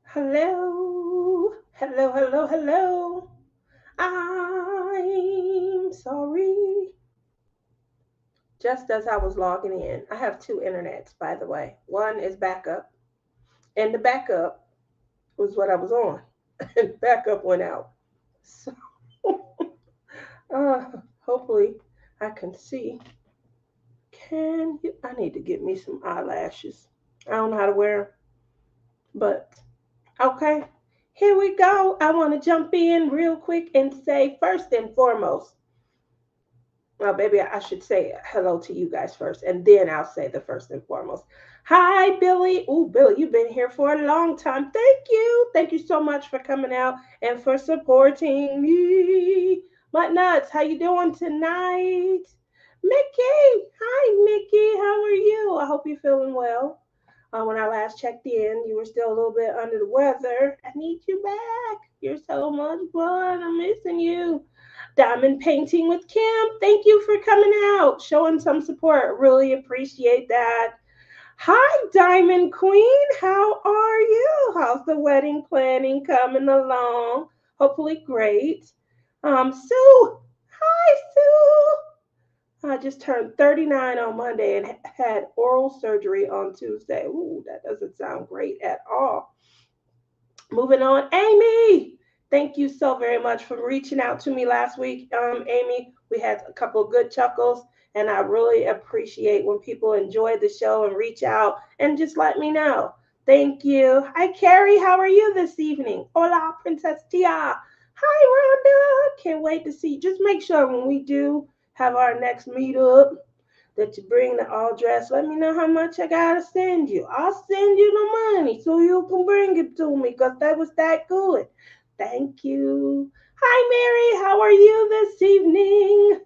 Hello, hello, hello, hello. I'm sorry. Just as I was logging in, I have two internets, by the way. One is backup, and the backup was what I was on, and backup went out. So, uh, hopefully, I can see. Can you? I need to get me some eyelashes. I don't know how to wear them, but okay. Here we go. I want to jump in real quick and say, first and foremost, well, maybe I should say hello to you guys first, and then I'll say the first and foremost. Hi, Billy. Oh, Billy, you've been here for a long time. Thank you. Thank you so much for coming out and for supporting me. My nuts, how you doing tonight? Mickey. Hi, Mickey. How are you? I hope you're feeling well. When I last checked in, you were still a little bit under the weather. I need you back. You're so much fun. I'm missing you. Diamond Painting with Kim. Thank you for coming out, showing some support. Really appreciate that. Hi, Diamond Queen. How are you? How's the wedding planning coming along? Hopefully, great. Sue. Hi, Sue. I just turned 39 on Monday and had oral surgery on Tuesday. Ooh, that doesn't sound great at all. Moving on, Amy. Thank you so very much for reaching out to me last week, Amy. We had a couple of good chuckles, and I really appreciate when people enjoy the show and reach out and just let me know. Thank you. Hi, Carrie. How are you this evening? Hola, Princess Tia. Hi, Rhonda. Can't wait to see you. Just make sure when we do have our next meetup that you bring the all dress. Let me know how much I gotta send you. I'll send you the money so you can bring it to me because that was that good. Thank you. Hi, Mary. How are you this evening?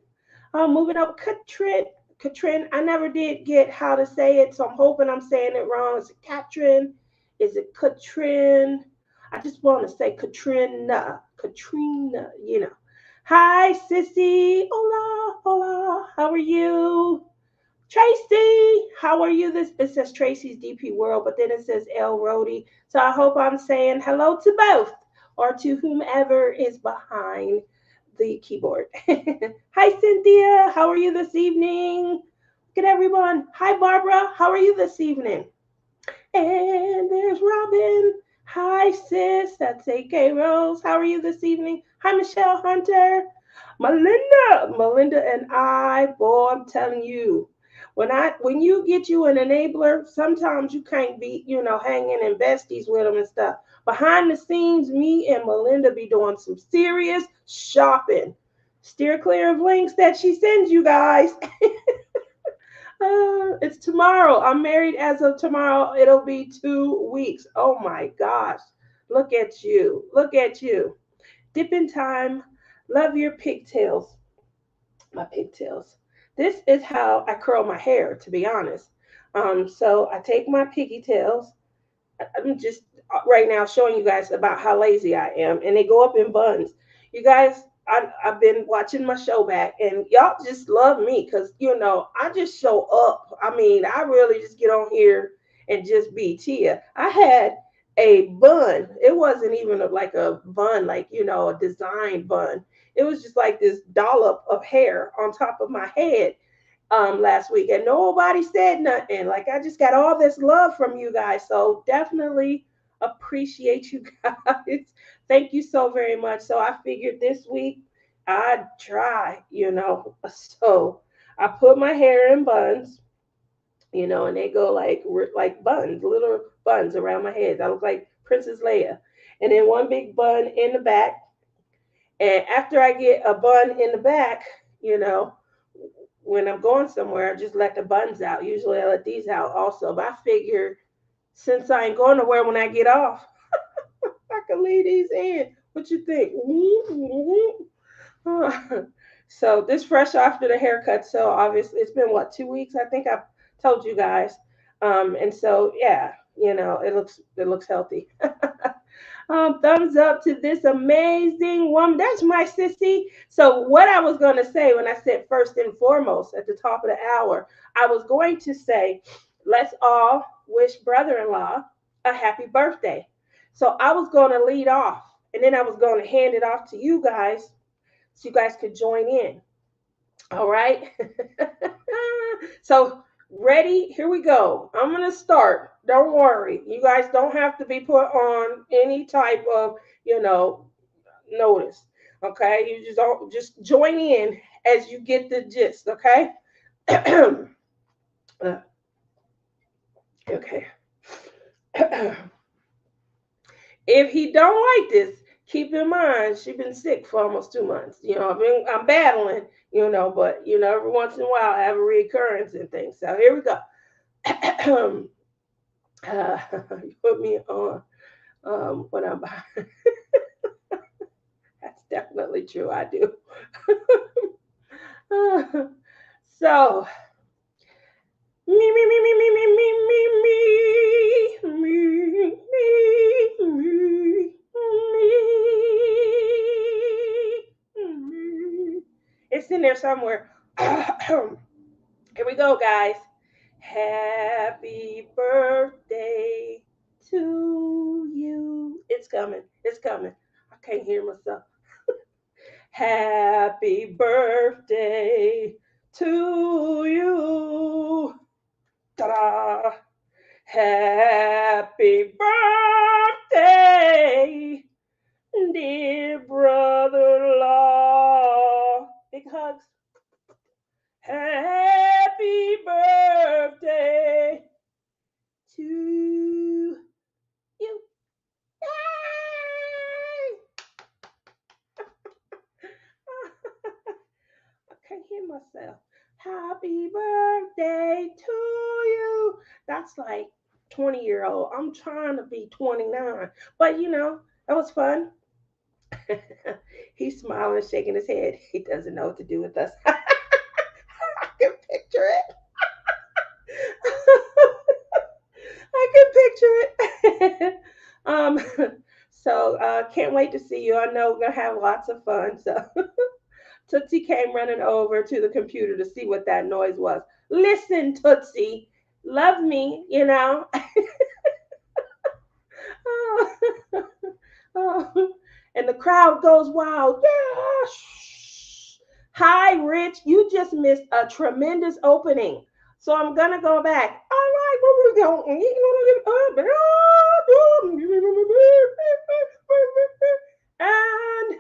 Moving up, Katrin. Katrin, I never did get how to say it, so I'm hoping I'm saying it wrong. Is it Katrin? Is it Katrin? I just want to say Katrina. Katrina, you know. Hi, Sissy. Hola, hola. How are you? Tracy, how are you? This it says Tracy's DP World, but then it says L Rody. So I hope I'm saying hello to both or to whomever is behind the keyboard. Hi, Cynthia. How are you this evening? Good everyone. Hi, Barbara. How are you this evening? And there's Robin. Hi, sis. That's AK Rose. How are you this evening? Hi, Michelle Hunter. Melinda and I, boy, I'm telling you, when you get you an enabler, sometimes you can't be, hanging in besties with them and stuff. Behind the scenes, me and Melinda be doing some serious shopping. Steer clear of links that she sends you guys. It's tomorrow. I'm married as of tomorrow. It'll be 2 weeks. Oh my gosh. Look at you. Look at you. Dip in time. Love your pigtails. My pigtails. This is how I curl my hair, to be honest. So I take my pigtails. I'm just right now showing you guys about how lazy I am, and they go up in buns. You guys, I've been watching my show back, and y'all just love me because I just show up. I mean, I really just get on here and just be Tia. I had a bun. It wasn't even like a bun, like a designed bun. It was just like this dollop of hair on top of my head last week, and nobody said nothing. Like I just got all this love from you guys, so definitely appreciate you guys. Thank you so very much. So I figured this week I'd try, So I put my hair in buns, and they go like buns, little buns around my head. I look like Princess Leia, and then one big bun in the back. And after I get a bun in the back, you know, when I'm going somewhere, I just let the buns out. Usually I let these out also. But I figure since I ain't going nowhere when I get off, I can leave these in. What you think? So this fresh after the haircut. So obviously it's been what, 2 weeks? I think I told you guys. And so yeah, it looks healthy. Thumbs up to this amazing woman. That's my sissy. So, what I was going to say when I said first and foremost at the top of the hour, I was going to say, let's all wish brother in law a happy birthday. So I was going to lead off, and then I was going to hand it off to you guys so you guys could join in. All right. So ready? Here we go. I'm going to start. Don't worry. You guys don't have to be put on any type of, notice. Okay? You just join in as you get the gist, okay? Okay. If he don't like this, keep in mind she's been sick for almost 2 months. I'm battling, but every once in a while I have a recurrence and things. So here we go. You put me on when I'm that's definitely true. I do. So me me me me me me me me me me me me. It's in there somewhere. Here we go, guys. Happy birthday to you. It's coming. It's coming. I can't hear myself. Happy birthday to you. Ta-da! Happy birthday, dear brother-in-law. Big hugs. Happy birthday to you. Yay! I can't hear myself. Happy birthday to you. That's like 20-year-old. I'm trying to be 29. But that was fun. He's smiling, shaking his head. He doesn't know what to do with us. I can picture it. I can picture it. So can't wait to see you. I know we're gonna have lots of fun. So Tootsie came running over to the computer to see what that noise was. Listen, Tootsie, love me, Oh, oh. And the crowd goes wild. Yeah. Hi, Rich. You just missed a tremendous opening. So I'm going to go back. All right, where we going? And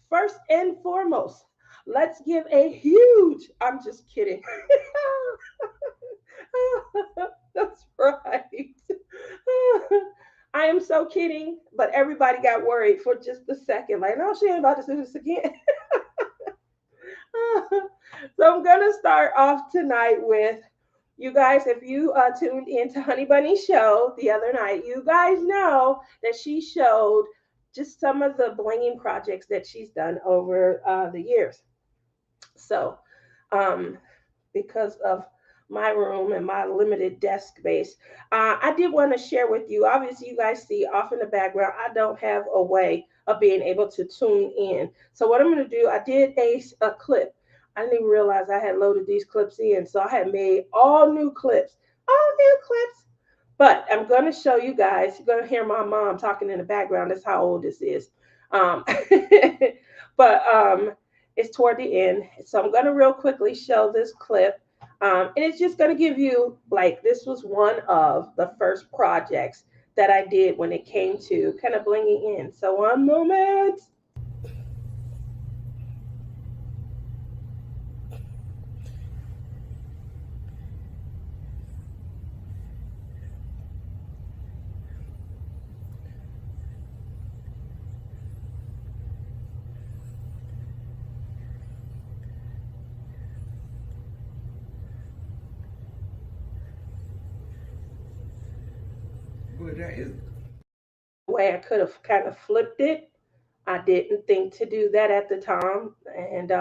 first and foremost, let's give a huge, I'm just kidding. That's right. I am so kidding, but everybody got worried for just a second. Like, no, she ain't about to do this again. So I'm going to start off tonight with you guys. If you tuned into Honey Bunny's show the other night, you guys know that she showed just some of the blinging projects that she's done over the years. So, because of my room and my limited desk space, I did want to share with you. Obviously, you guys see off in the background, I don't have a way of being able to tune in. So what I'm going to do, I did a clip. I didn't even realize I had loaded these clips in. So I had made all new clips. But I'm going to show you guys. You're going to hear my mom talking in the background. That's how old this is. But it's toward the end. So I'm going to real quickly show this clip. And it's just going to give you, like, this was one of the first projects that I did when it came to kind of blinging in. So one moment. That is the way I could have kind of flipped it. I didn't think to do that at the time. And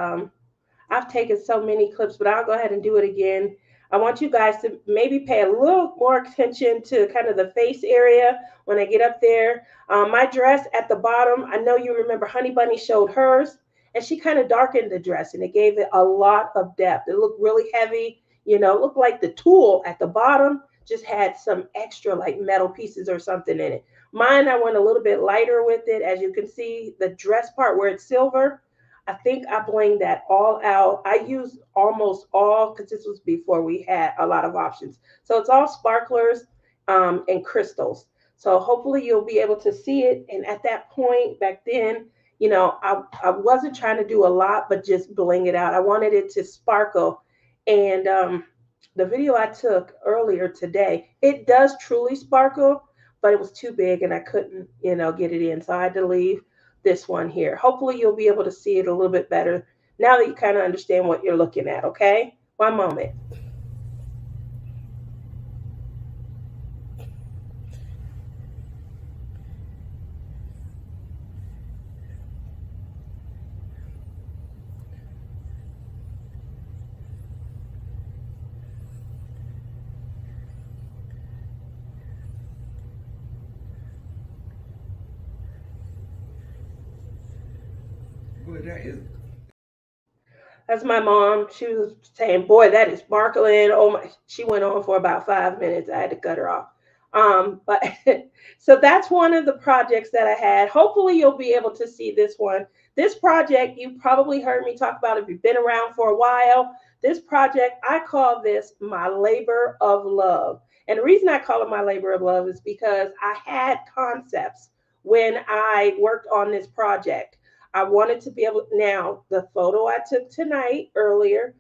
I've taken so many clips, but I'll go ahead and do it again. I want you guys to maybe pay a little more attention to kind of the face area when I get up there. My dress at the bottom, I know you remember Honey Bunny showed hers, and she kind of darkened the dress, and it gave it a lot of depth. It looked really heavy. It looked like the tulle at the bottom just had some extra like metal pieces or something in it. Mine, I went a little bit lighter with it. As you can see, the dress part where it's silver, I think I blinged that all out. I used almost all, because this was before we had a lot of options. So it's all sparklers and crystals. So hopefully you'll be able to see it. And at that point back then, I wasn't trying to do a lot, but just bling it out. I wanted it to sparkle. And the video I took earlier today, it does truly sparkle, but it was too big and I couldn't, get it in. So I had to leave this one here. Hopefully you'll be able to see it a little bit better now that you kind of understand what you're looking at, okay? One moment. Boy, that is. That's my mom. She was saying, "Boy, that is sparkling." Oh my! She went on for about 5 minutes. I had to cut her off. But so that's one of the projects that I had. Hopefully, you'll be able to see this one. This project you probably heard me talk about if you've been around for a while. This project, I call this my labor of love. And the reason I call it my labor of love is because I had concepts when I worked on this project. I wanted to be able, now the photo I took tonight earlier,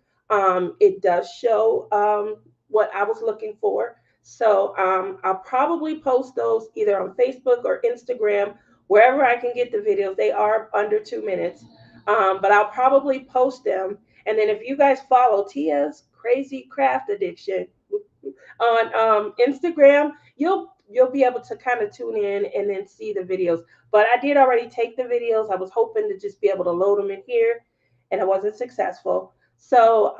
it does show what I was looking for. So I'll probably post those either on Facebook or Instagram, wherever I can get the videos. They are under 2 minutes, but I'll probably post them. And then if you guys follow Tia's Crazy Craft Addiction on Instagram, you'll be able to kind of tune in and then see the videos. But I did already take the videos. I was hoping to just be able to load them in here, and I wasn't successful. So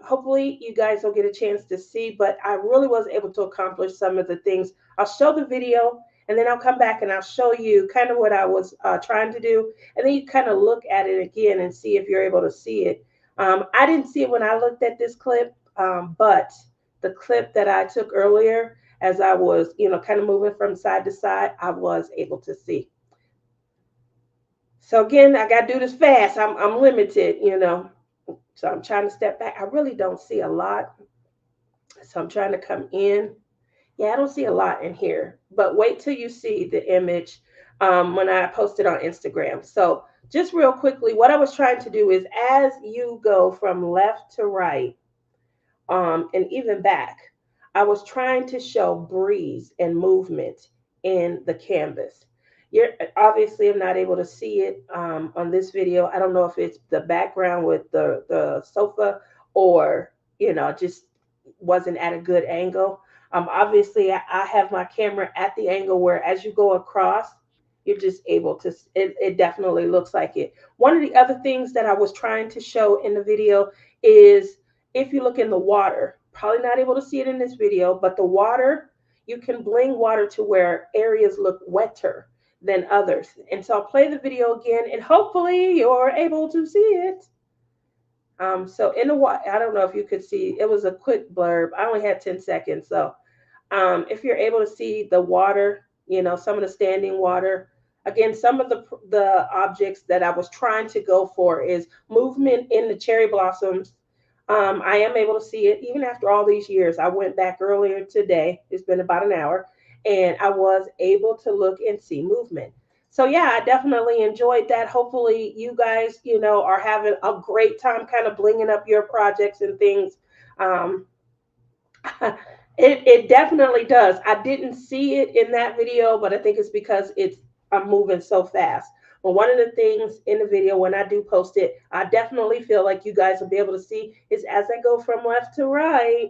hopefully you guys will get a chance to see. But I really was able to accomplish some of the things. I'll show the video, and then I'll come back and I'll show you kind of what I was trying to do, and then you kind of look at it again and see if you're able to see it. I didn't see it when I looked at this clip, but the clip that I took earlier, as I was, kind of moving from side to side, I was able to see. So again, I got to do this fast. I'm limited, So I'm trying to step back. I really don't see a lot. So I'm trying to come in. Yeah, I don't see a lot in here. But wait till you see the image when I post it on Instagram. So just real quickly, what I was trying to do is as you go from left to right, and even back, I was trying to show breeze and movement in the canvas. You're obviously I'm not able to see it on this video. I don't know if it's the background with the sofa or just wasn't at a good angle. Obviously I have my camera at the angle where as you go across, you're just able to. It definitely looks like it. One of the other things that I was trying to show in the video is if you look in the water, probably not able to see it in this video, but the water, you can bling water to where areas look wetter than others. And so I'll play the video again and hopefully you're able to see it. So in the water, I don't know if you could see, it was a quick blurb. I only had 10 seconds. So if you're able to see the water, some of the standing water, again, some of the objects that I was trying to go for is movement in the cherry blossoms. I am able to see it even after all these years. I went back earlier today. It's been about an hour, and I was able to look and see movement. So yeah, I definitely enjoyed that. Hopefully you guys, are having a great time kind of blinging up your projects and things. Um, it definitely does. I didn't see it in that video, but I think it's because I'm moving so fast. But one of the things in the video when I do post it, I definitely feel like you guys will be able to see is as I go from left to right,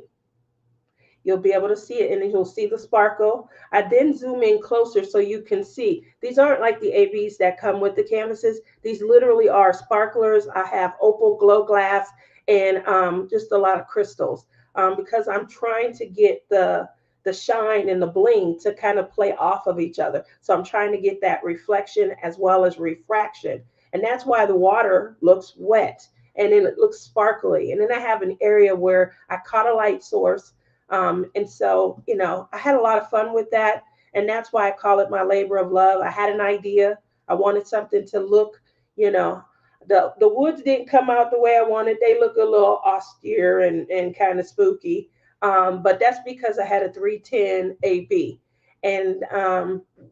you'll be able to see it and then you'll see the sparkle. I then zoom in closer so you can see. These aren't like the ABs that come with the canvases. These literally are sparklers. I have opal glow glass and just a lot of crystals because I'm trying to get the shine and the bling to kind of play off of each other. So I'm trying to get that reflection as well as refraction. And that's why the water looks wet and then it looks sparkly. And then I have an area where I caught a light source. And so, I had a lot of fun with that. And that's why I call it my labor of love. I had an idea. I wanted something to look, you know, the woods didn't come out the way I wanted. They look a little austere and kind of spooky. But that's because I had a 310 AB. And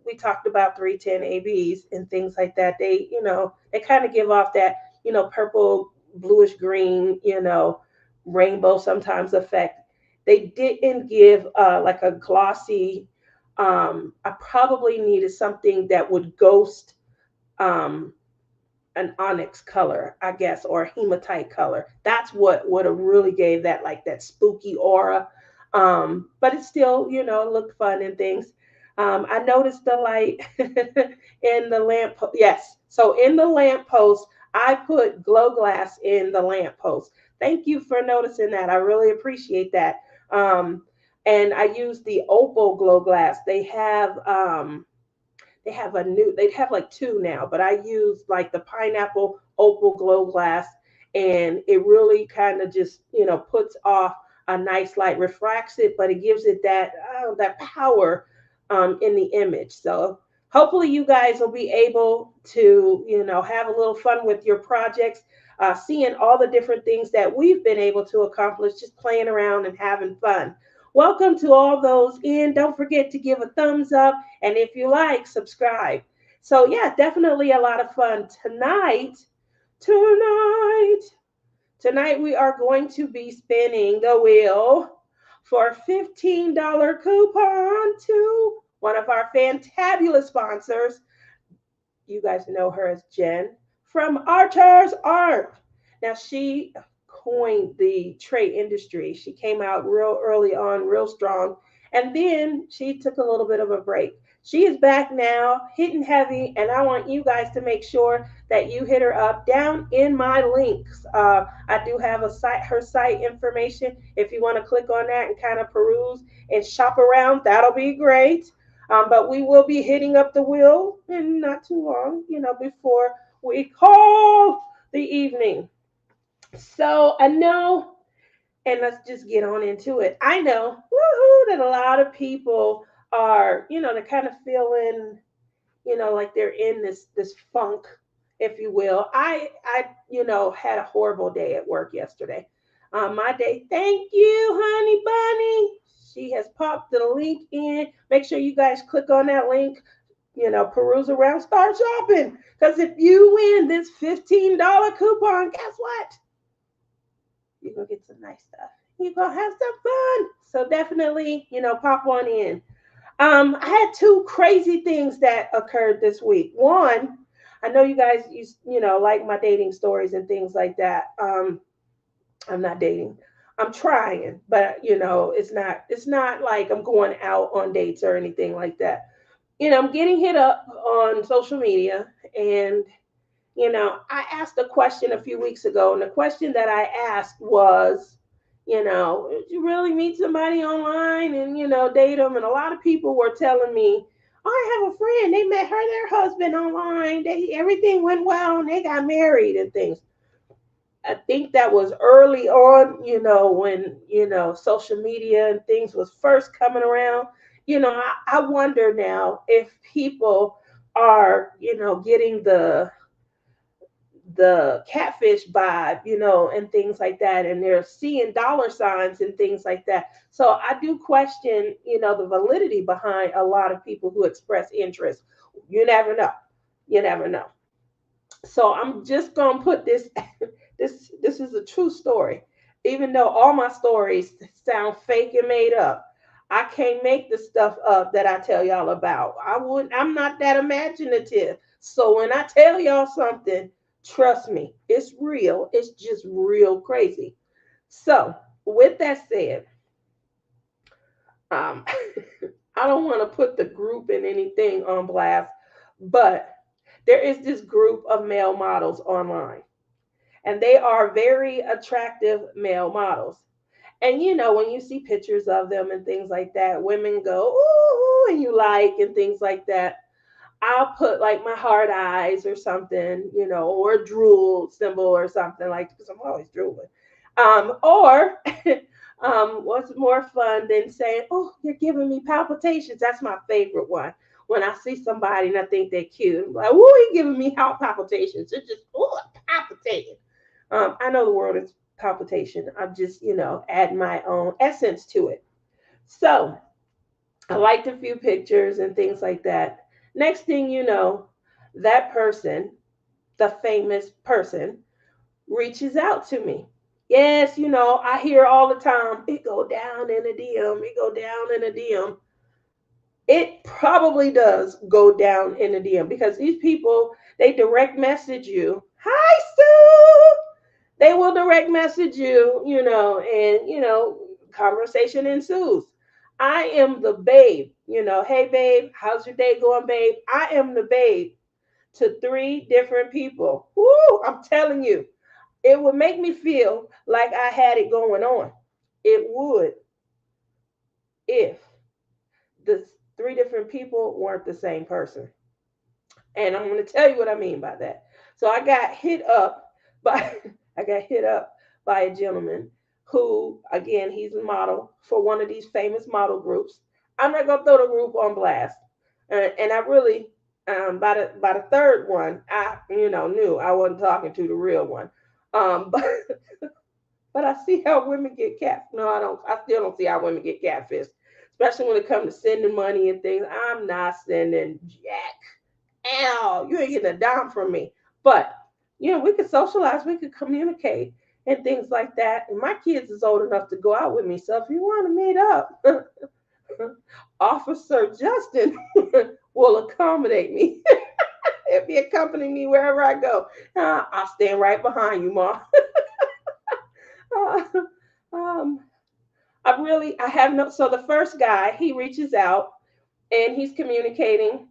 we talked about 310 ABs and things like that. They kind of give off that, purple, bluish green, rainbow sometimes effect. They didn't give like a glossy. I probably needed something that would ghost um, an onyx color, I guess, or a hematite color. That's what would have really gave that like that spooky aura. But it still, looked fun and things. I noticed the light in the lamp. Yes, so in the lamp post, I put glow glass in the lamp post. Thank you for noticing that. I really appreciate that. And I used the opal glow glass. They have like two now, but I use like the pineapple opal glow glass, and it really kind of just puts off a nice light, refracts it, but it gives it that power in the image. So hopefully you guys will be able to have a little fun with your projects, seeing all the different things that we've been able to accomplish, just playing around and having fun. Welcome to all those in. Don't forget to give a thumbs up, and if you like, subscribe. So yeah, definitely a lot of fun tonight. Tonight we are going to be spinning the wheel for a $15 coupon to one of our fantabulous sponsors. You guys know her as Jenn from Archer's Art. Now she coined the tray industry. She came out real early on, real strong, and then she took a little bit of a break. She is back now, hitting heavy, and I want you guys to make sure that you hit her up down in my links. I do have her site information. If you want to click on that and kind of peruse and shop around, that'll be great. But we will be hitting up the wheel in not too long, before we call the evening. So I know, and let's just get on into it. I know, woohoo, that a lot of people are, they're kind of feeling, like they're in this funk, if you will. I had a horrible day at work yesterday. My day. Thank you, honey bunny. She has popped the link in. Make sure you guys click on that link. Peruse around, start shopping. Because if you win this $15 coupon, guess what? You're gonna get some nice stuff. You're gonna have some fun. So definitely, pop one in. I had two crazy things that occurred this week. One, I know you guys like my dating stories and things like that. I'm not dating. I'm trying, but it's not like I'm going out on dates or anything like that. I'm getting hit up on social media, and I asked a question a few weeks ago, and the question that I asked was, did you really meet somebody online and, date them? And a lot of people were telling me, oh, I have a friend. They met their husband online. Everything went well and they got married and things. I think that was early on, when, social media and things was first coming around. I wonder now if people are, getting the catfish vibe, and things like that. And they're seeing dollar signs and things like that. So I do question, the validity behind a lot of people who express interest. You never know. You never know. So I'm just gonna put this. This is a true story. Even though all my stories sound fake and made up, I can't make the stuff up that I tell y'all about. I'm not that imaginative. So when I tell y'all something, trust me, it's real. It's just real crazy. So with that said, um, I don't want to put the group in anything on blast, but there is this group of male models online, and they are very attractive male models. And when you see pictures of them and things like that, women go, ooh, and you like, and things like that. I'll put like my hard eyes or something, or a drool symbol or something like, because I'm always drooling. Or What's more fun than saying, "Oh, you're giving me palpitations"? That's my favorite one. When I see somebody and I think they're cute, I'm like, "Oh, he giving me heart palpitations." It's just, oh, palpitating. I know the word is palpitation. I'm just, add my own essence to it. So I liked a few pictures and things like that. Next thing you know, that person, the famous person, reaches out to me. Yes, I hear all the time, it go down in a DM, it go down in a DM. It probably does go down in a DM because these people, they direct message you. Hi, Sue. They will direct message you, and conversation ensues. I am the babe, hey babe, how's your day going, babe? I am the babe to three different people. Woo, I'm telling you, it would make me feel like I had it going on. It would if the three different people weren't the same person. And I'm going to tell you what I mean by that. So by I got hit up by a gentleman who, again, he's a model for one of these famous model groups. I'm not going to throw the group on blast. And I really, by the third one, I knew I wasn't talking to the real one. But but I see how women get cat. No, I don't. I still don't see how women get catfished, especially when it comes to sending money and things. I'm not sending jack. Ow, you ain't getting a dime from me. But we could socialize, we could communicate, and things like that. And my kids is old enough to go out with me, so if you want to meet up, Officer Justin will accommodate me. He'll be accompanying me wherever I go. I'll stand right behind you, Ma. Uh, um, I have no. So the first guy, he reaches out and he's communicating,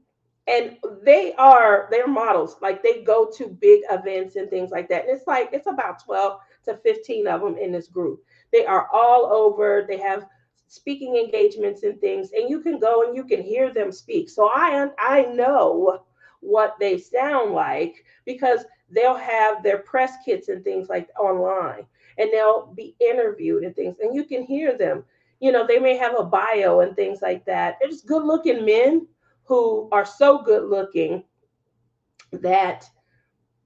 and they're models, like they go to big events and things like that, and it's about 12 to 15 of them in this group. They are all over, they have speaking engagements and things, and you can go and you can hear them speak. So I know what they sound like because they'll have their press kits and things like online, and they'll be interviewed and things, and you can hear them. They may have a bio and things like that. They're just good looking men who are so good looking that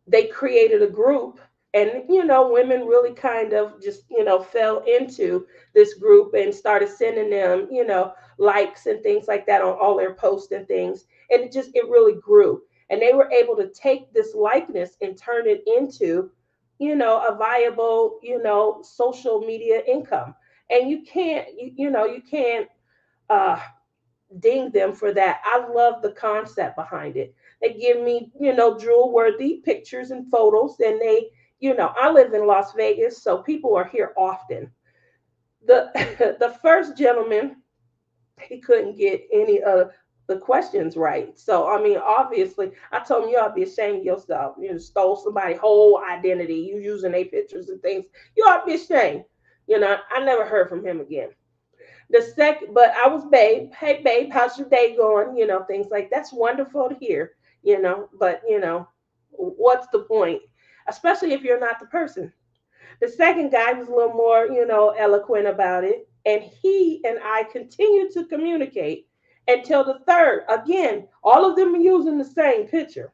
they created a group, and women really kind of just fell into this group and started sending them likes and things like that on all their posts and things, and it really grew, and they were able to take this likeness and turn it into a viable social media income. And you can't uh ding them for that. I love the concept behind it. They give me, drool worthy pictures and photos, and I live in Las Vegas, so people are here often. The the first gentleman, he couldn't get any of the questions right. So I mean, obviously, I told him you ought to be ashamed of yourself. You stole somebody's whole identity. You using their pictures and things. You ought to be ashamed. I never heard from him again. The second, but I was babe. Hey, babe, how's your day going? Things like that's wonderful to hear. But what's the point? Especially if you're not the person. The second guy was a little more, eloquent about it, and he and I continued to communicate until the third. Again, all of them are using the same picture,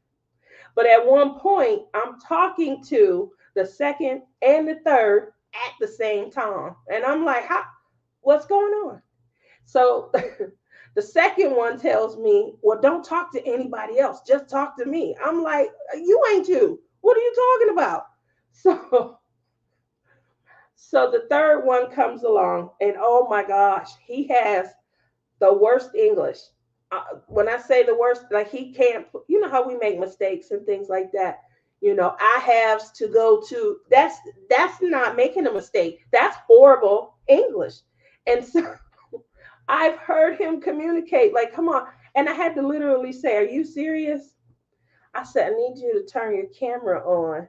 but at one point, I'm talking to the second and the third at the same time, and I'm like, "How? What's going on?" So the second one tells me, "Well, don't talk to anybody else. Just talk to me." I'm like, "You ain't you. What are you talking about?" So so the third one comes along, and oh my gosh, he has the worst English. When I say the worst, like he can't, how we make mistakes and things like that. I have to go to, that's not making a mistake. That's horrible English. And so I've heard him communicate, like, come on. And I had to literally say, "Are you serious?" I said, "I need you to turn your camera on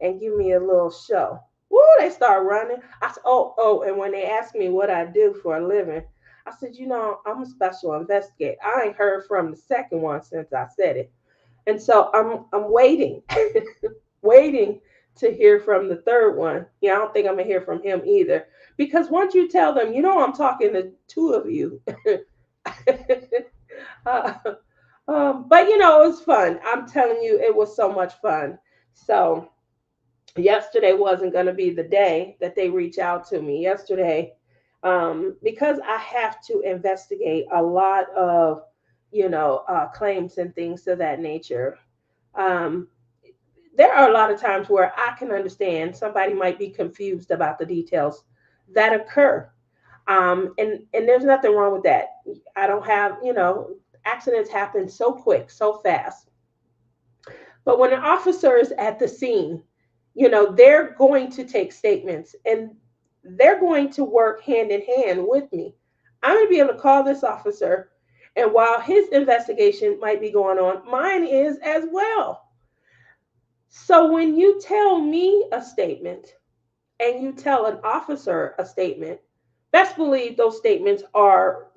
and give me a little show." Woo, they start running. I said, "Oh," and when they asked me what I do for a living, I said, "I'm a special investigator." I ain't heard from the second one since I said it. And so I'm waiting, waiting to hear from the third one. Yeah, I don't think I'm gonna hear from him either. Because once you tell them, I'm talking to two of you. uh, but it was fun. I'm telling you, it was so much fun. So yesterday wasn't going to be the day that they reach out to me. Yesterday, because I have to investigate a lot of, claims and things of that nature. Um, there are a lot of times where I can understand somebody might be confused about the details that occur. And there's nothing wrong with that. I don't have, accidents happen so quick, so fast. But when an officer is at the scene, they're going to take statements and they're going to work hand in hand with me. I'm going to be able to call this officer, and while his investigation might be going on, mine is as well. So when you tell me a statement and you tell an officer a statement, best believe those statements are,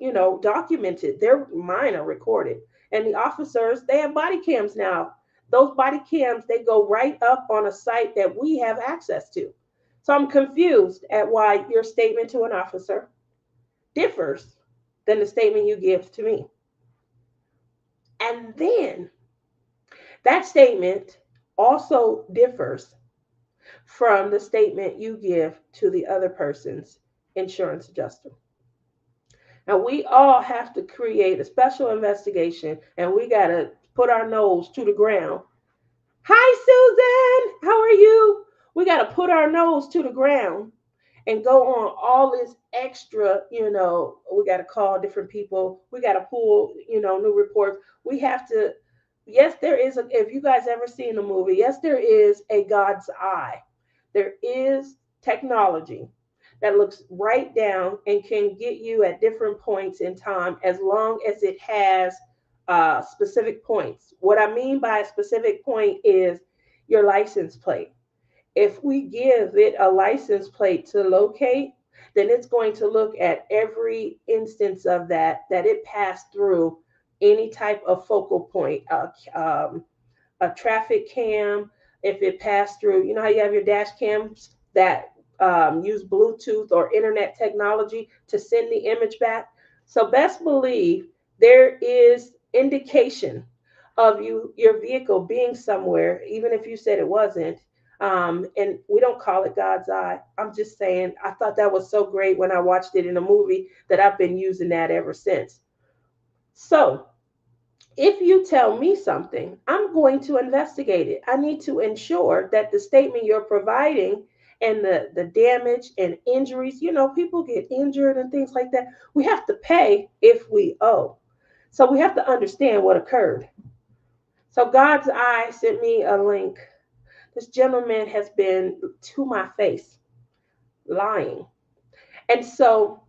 documented. Mine are recorded. And the officers, they have body cams now. Those body cams, they go right up on a site that we have access to. So I'm confused at why your statement to an officer differs than the statement you give to me. And then that statement also differs from the statement you give to the other person's insurance adjuster. Now, we all have to create a special investigation and we got to put our nose to the ground. Hi, Susan. How are you? We got to put our nose to the ground and go on all this extra, we got to call different people. We got to pull, new reports. We have to, yes, there is, if you guys ever seen the movie, yes, there is a God's eye. There is technology that looks right down and can get you at different points in time as long as it has specific points. What I mean by a specific point is your license plate. If we give it a license plate to locate, then it's going to look at every instance of that it passed through any type of focal point, a traffic cam, if it passed through, how you have your dash cams that use Bluetooth or internet technology to send the image back. So best believe there is indication of your vehicle being somewhere, even if you said it wasn't. And we don't call it God's eye. I'm just saying, I thought that was so great when I watched it in a movie that I've been using that ever since. So if you tell me something, I'm going to investigate it. I need to ensure that the statement you're providing and the damage and injuries, people get injured and things like that. We have to pay if we owe. So we have to understand what occurred. So God's eye sent me a link. This gentleman has been to my face lying. And so,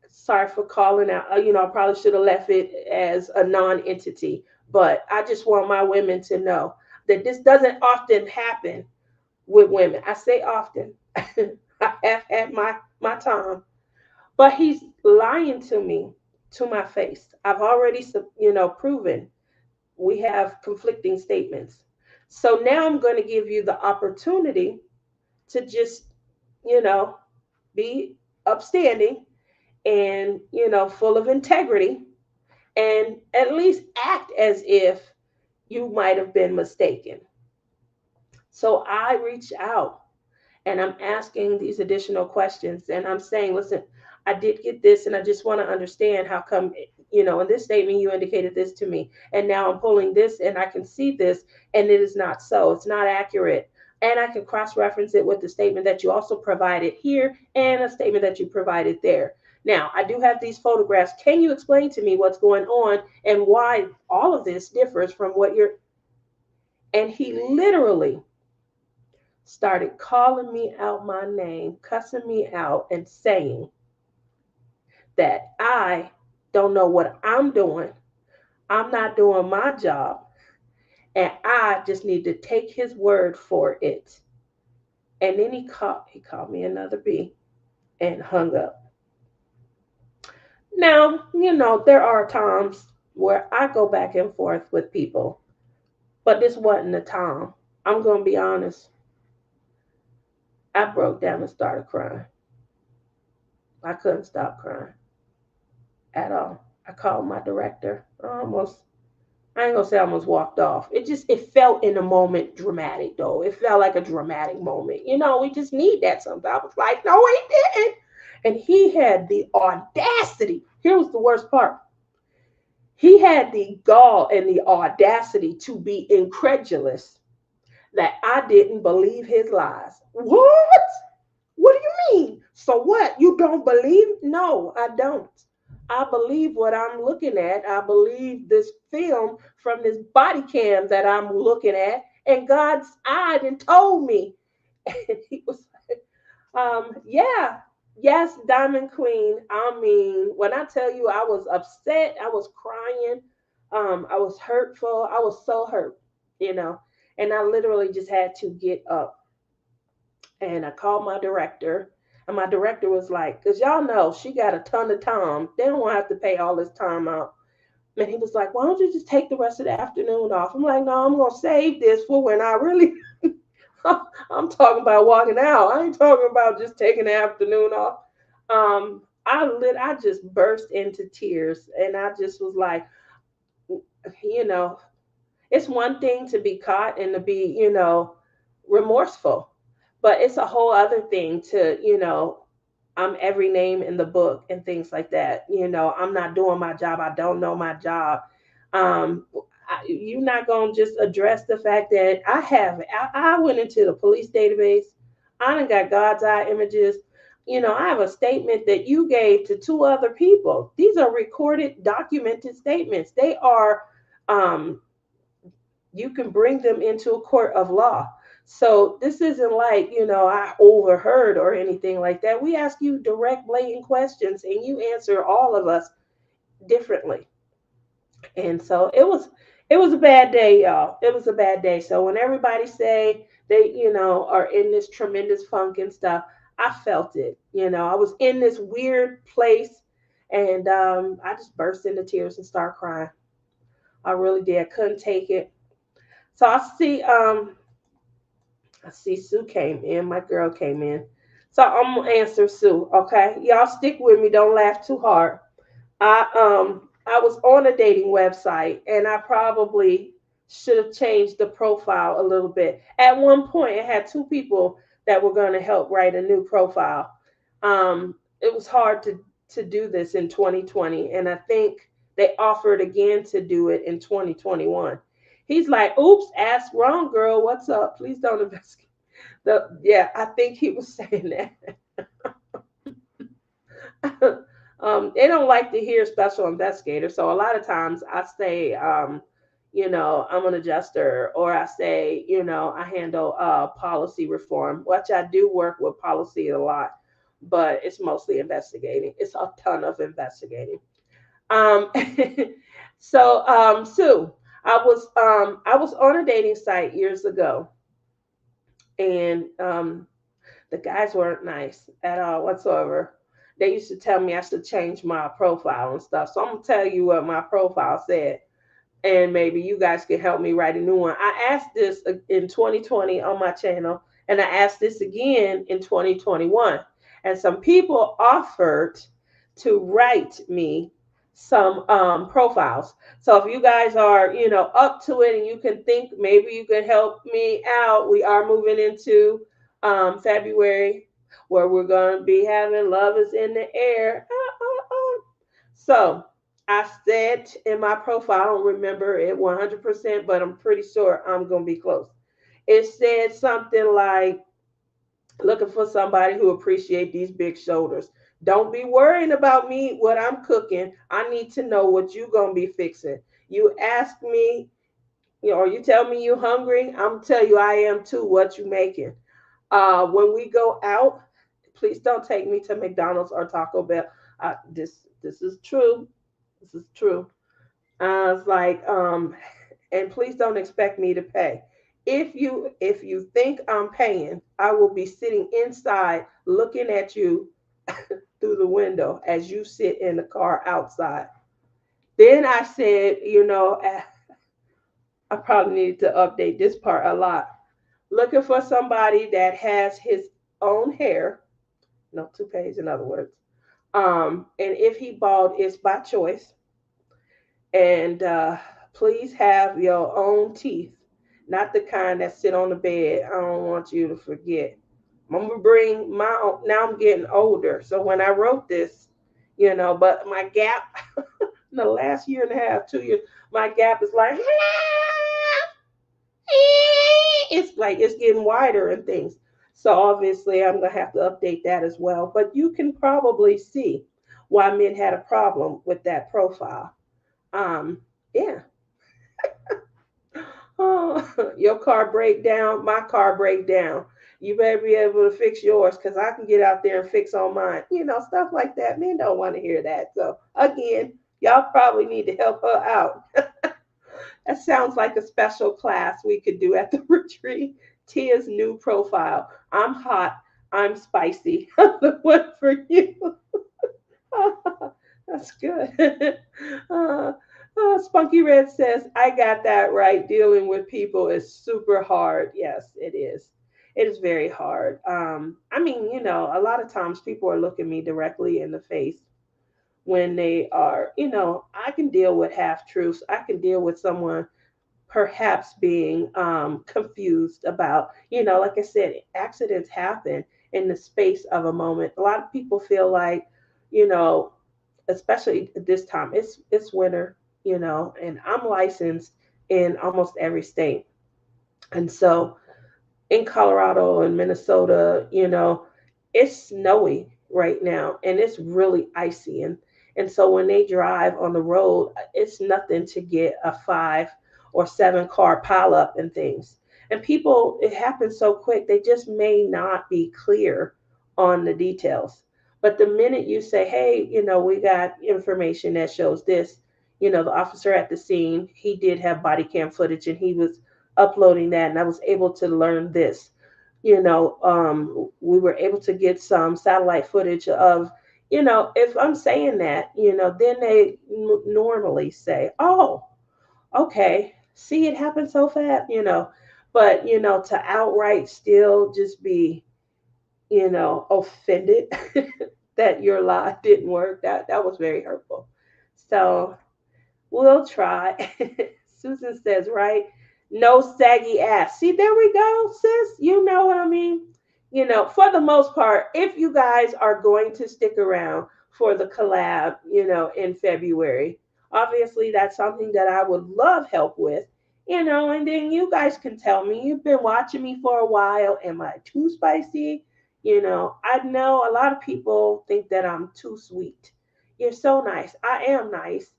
sorry for calling out. I probably should have left it as a non entity, but I just want my women to know that this doesn't often happen with women. I say often. I have had my time, but he's lying to me to my face. I've already, proven we have conflicting statements. So now I'm going to give you the opportunity to just, you know, be upstanding and, full of integrity and at least act as if you might have been mistaken. So I reach out and I'm asking these additional questions and I'm saying, listen, I did get this and I just want to understand how come, in this statement you indicated this to me. And now I'm pulling this and I can see this and it is not so. It's not accurate. And I can cross reference it with the statement that you also provided here and a statement that you provided there. Now, I do have these photographs. Can you explain to me what's going on and why all of this differs from what you're. And he literally started calling me out my name, cussing me out, and saying that I don't know what I'm doing. I'm not doing my job. And I just need to take his word for it. And then he called me another B and hung up. Now, there are times where I go back and forth with people, but this wasn't the time. I'm going to be honest. I broke down and started crying. I couldn't stop crying at all. I called my director. I ain't gonna say I almost walked off. It felt in the moment dramatic though. It felt like a dramatic moment. We just need that sometimes. I was like, no, he didn't. And he had the audacity. Here was the worst part. He had the gall and the audacity to be incredulous that I didn't believe his lies. What? What do you mean? So what? You don't believe? No, I don't. I believe what I'm looking at. I believe this film from this body cam that I'm looking at, and God's eyed and told me. And he was like, yeah, yes, Diamond Queen. I mean, when I tell you I was upset, I was crying, I was hurtful, I was so hurt, you know, and I literally just had to get up and I called my director. And my director was like, because y'all know she got a ton of time. They don't want to have to pay all this time out. And he was like, why don't you just take the rest of the afternoon off? I'm like, no, I'm going to save this for when I really, I'm talking about walking out. I ain't talking about just taking the afternoon off. I just burst into tears and I just was like, you know, it's one thing to be caught and to be, remorseful, but it's a whole other thing to, I'm every name in the book and things like that. I'm not doing my job. I don't know my job. You're not going to just address the fact that I went into the police database. I done got God's eye images. I have a statement that you gave to two other people. These are recorded, documented statements. They are, um, you can bring them into a court of law. So this isn't like, I overheard or anything like that. We ask you direct, blatant questions and you answer all of us differently. And so it was a bad day, y'all. It was a bad day. So when everybody say they, are in this tremendous funk and stuff, I felt it. I was in this weird place and I just burst into tears and start crying. I really did. I couldn't take it. So I see Sue came in. My girl came in. So I'm gonna answer Sue. Okay, y'all stick with me. Don't laugh too hard. I was on a dating website and I probably should have changed the profile a little bit. At one point, it had two people that were going to help write a new profile. It was hard to do this in 2020, and I think they offered again to do it in 2021. He's like, "Oops, ask wrong girl. What's up? Please don't investigate." Yeah, I think he was saying that. They don't like to hear special investigator. So a lot of times I say, I'm an adjuster, or I say, I handle policy reform, which I do work with policy a lot, but it's mostly investigating. It's a ton of investigating. Um, Sue, I was on a dating site years ago, and the guys weren't nice at all whatsoever. They used to tell me I should change my profile and stuff. So I'm gonna tell you what my profile said, and maybe you guys can help me write a new one. I asked this in 2020 on my channel, and I asked this again in 2021. And some people offered to write me some profiles. So if you guys are, up to it and you can think maybe you can help me out, we are moving into February where we're going to be having Love is in the Air. So I said in my profile, I don't remember it 100%, but I'm pretty sure I'm going to be close. It said something like, looking for somebody who appreciate these big shoulders. Don't be worrying about me, what I'm cooking. I need to know what you going to be fixing. You ask me, or you tell me you hungry, I'm tell you I am too, what you making. When we go out, please don't take me to McDonald's or Taco Bell. This is true. This is true. I was like, and please don't expect me to pay. If you think I'm paying, I will be sitting inside looking at you through the window as you sit in the car outside. Then I said, I probably need to update this part a lot. Looking for somebody that has his own hair, no toupees, in other words. And if he bald, it's by choice. And please have your own teeth, not the kind that sit on the bed. I don't want you to forget. I'm gonna bring my own. Now I'm getting older, so when I wrote this, but my gap in the last year and a half, 2 years, my gap is like it's like it's getting wider and things. So obviously, I'm gonna have to update that as well. But you can probably see why men had a problem with that profile. Yeah. Oh, your car break down, my car break down. You better be able to fix yours because I can get out there and fix on mine. Stuff like that. Men don't want to hear that. So again, y'all probably need to help her out. That sounds like a special class we could do at the retreat. Tia's new profile. I'm hot. I'm spicy. The one for you. That's good. uh, Spunky Red says, I got that right. Dealing with people is super hard. Yes, it is. It is very hard. I mean, a lot of times people are looking me directly in the face when they are, I can deal with half truths. I can deal with someone perhaps being confused about, like I said, accidents happen in the space of a moment. A lot of people feel like, you know, especially this time, it's winter, and I'm licensed in almost every state. And so in Colorado and Minnesota, it's snowy right now and it's really icy. And so when they drive on the road, it's nothing to get a 5 or 7 car pile up and things. And people, it happens so quick, they just may not be clear on the details. But the minute you say, hey, we got information that shows this, the officer at the scene, he did have body cam footage and he was uploading that, and I was able to learn this. We were able to get some satellite footage of, if I'm saying that, then they normally say, oh, okay, see, it happened so fast, but, to outright still just be, offended that your lie didn't work, that was very hurtful. So we'll try. Susan says, right? No saggy ass. See, there we go, sis. You know what I mean? For the most part, if you guys are going to stick around for the collab, in February, obviously that's something that I would love help with, and then you guys can tell me you've been watching me for a while. Am I too spicy? I know a lot of people think that I'm too sweet. You're so nice. I am nice.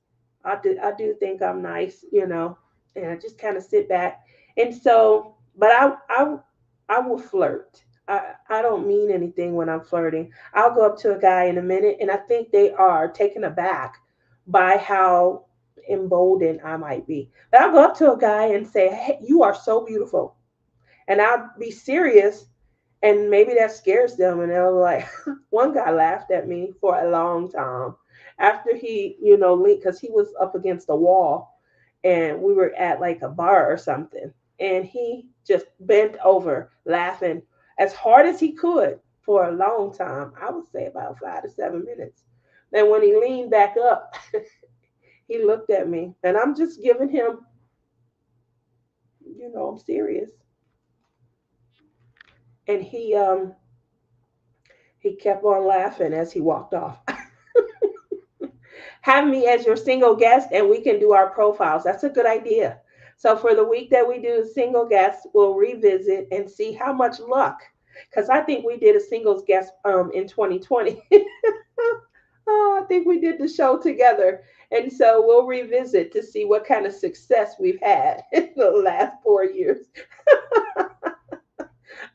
I do think I'm nice, and I just kind of sit back. And so, but I will flirt. I don't mean anything when I'm flirting. I'll go up to a guy in a minute, and I think they are taken aback by how emboldened I might be. But I'll go up to a guy and say, "Hey, you are so beautiful," and I'll be serious, and maybe that scares them, and they'll like, one guy laughed at me for a long time after he, leaned because he was up against a wall, and we were at like a bar or something, and he just bent over laughing as hard as he could for a long time. I would say about 5 to 7 minutes. Then when he leaned back up, he looked at me, and I'm just giving him, I'm serious, and he kept on laughing as he walked off. Have me as your single guest and we can do our profiles. That's a good idea. So for the week that we do single guests, we'll revisit and see how much luck. Because I think we did a singles guest in 2020. Oh, I think we did the show together. And so we'll revisit to see what kind of success we've had in the last 4 years.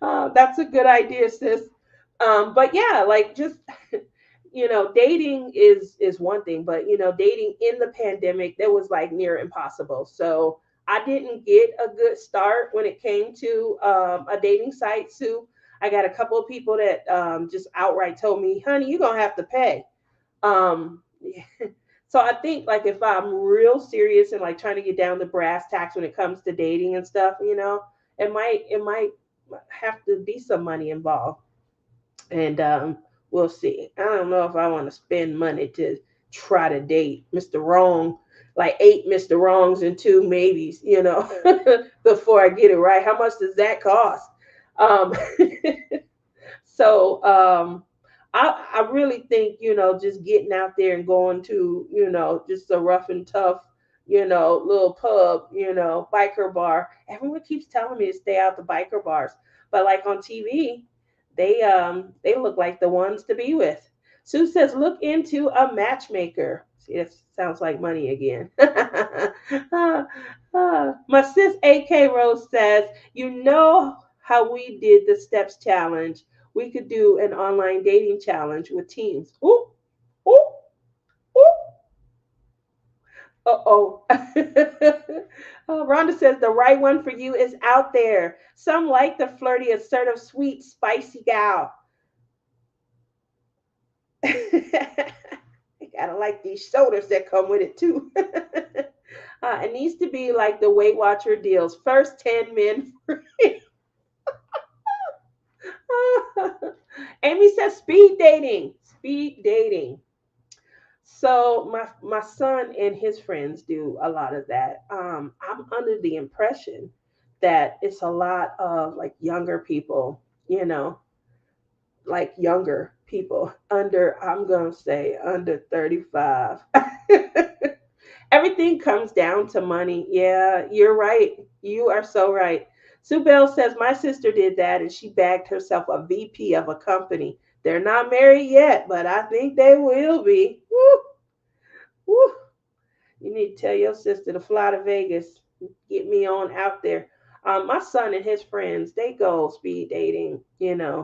That's a good idea, sis. But yeah, like just dating is one thing, but dating in the pandemic, that was like near impossible. So I didn't get a good start when it came to a dating site. Sue, I got a couple of people that just outright told me, "Honey, you're gonna have to pay." Um, so I think like if I'm real serious and like trying to get down to brass tacks when it comes to dating and stuff, it might have to be some money involved. And we'll see. I don't know if I want to spend money to try to date Mr. Wrong, like 8 Mr. Wrongs and 2 maybes, before I get it right. How much does that cost? Um, so I really think, just getting out there and going to, just a rough and tough, little pub, biker bar. Everyone keeps telling me to stay out the biker bars, but like on TV, they look like the ones to be with. Sue says, look into a matchmaker. See, that sounds like money again. My sis AK Rose says, how we did the steps challenge. We could do an online dating challenge with teens. Ooh, ooh, ooh. Uh-oh. Rhonda says the right one for you is out there. Some like the flirty, assertive, sweet, spicy gal. You gotta like these shoulders that come with it too. It needs to be like the Weight Watcher deals. First 10 men free. Amy says speed dating. Speed dating. So my son and his friends do a lot of that. I'm under the impression that it's a lot of like younger people, like younger people under, I'm gonna say under 35. Everything comes down to money. Yeah, you're right. You are so right. Sue Bell says my sister did that and she bagged herself a VP of a company. They're not married yet, but I think they will be. Woo, woo. You need to tell your sister to fly to Vegas. Get me on out there. My son and his friends, they go speed dating,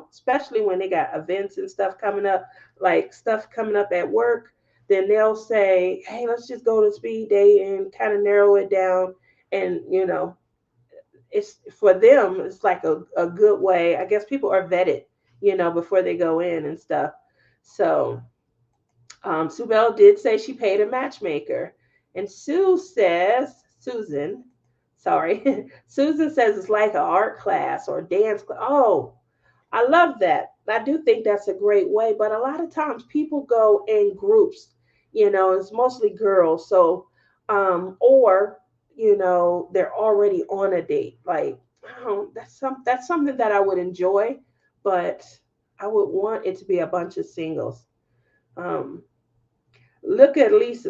especially when they got events and stuff coming up, like stuff coming up at work. Then they'll say, hey, let's just go to speed dating and kind of narrow it down. And, it's for them, it's like a good way. I guess people are vetted, before they go in and stuff. So Sue Bell did say she paid a matchmaker. And Susan, sorry, Susan says it's like an art class or dance class. Oh, I love that. I do think that's a great way, but a lot of times people go in groups, it's mostly girls. So, or, they're already on a date. Like, that's something that I would enjoy, but I would want it to be a bunch of singles. Um, Look at Lisa.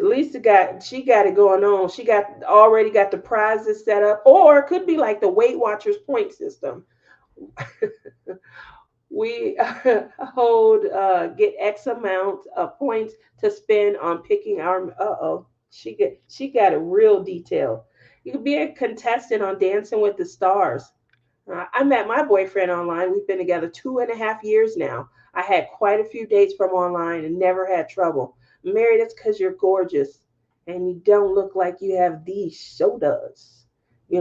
She got it going on. She already got the prizes set up, or it could be like the Weight Watchers point system. We hold get X amount of points to spend on picking our. She got it real detailed. You could be a contestant on Dancing with the Stars. I met my boyfriend online. We've been together 2.5 years now. I had quite a few dates from online and never had trouble. Mary, that's because you're gorgeous and you don't look like you have these shoulders. I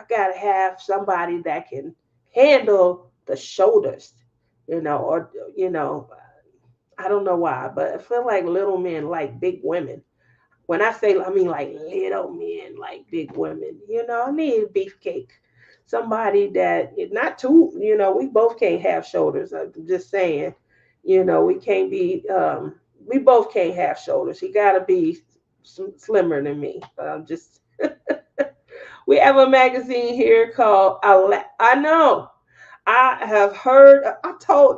got to have somebody that can handle the shoulders, or, I don't know why, but I feel like little men like big women. When I say, I mean like little men like big women. I need a beefcake. Somebody that not too, we both can't have shoulders. I'm just saying, we can't be, we both can't have shoulders. He got to be slimmer than me. But I'm just, we have a magazine here called, I know, I have heard,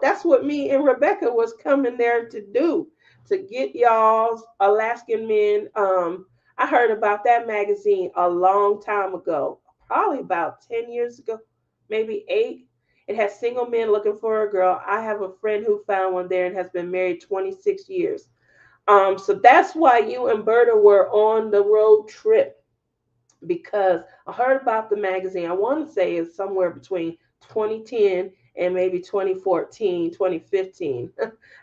that's what me and Rebecca was coming there to do, to get y'all's Alaskan men. I heard about that magazine a long time ago, probably about 10 years ago, maybe 8. It has single men looking for a girl. I have a friend who found one there and has been married 26 years. So that's why you and Berta were on the road trip, because I heard about the magazine. I want to say it's somewhere between 2010 and maybe 2014, 2015.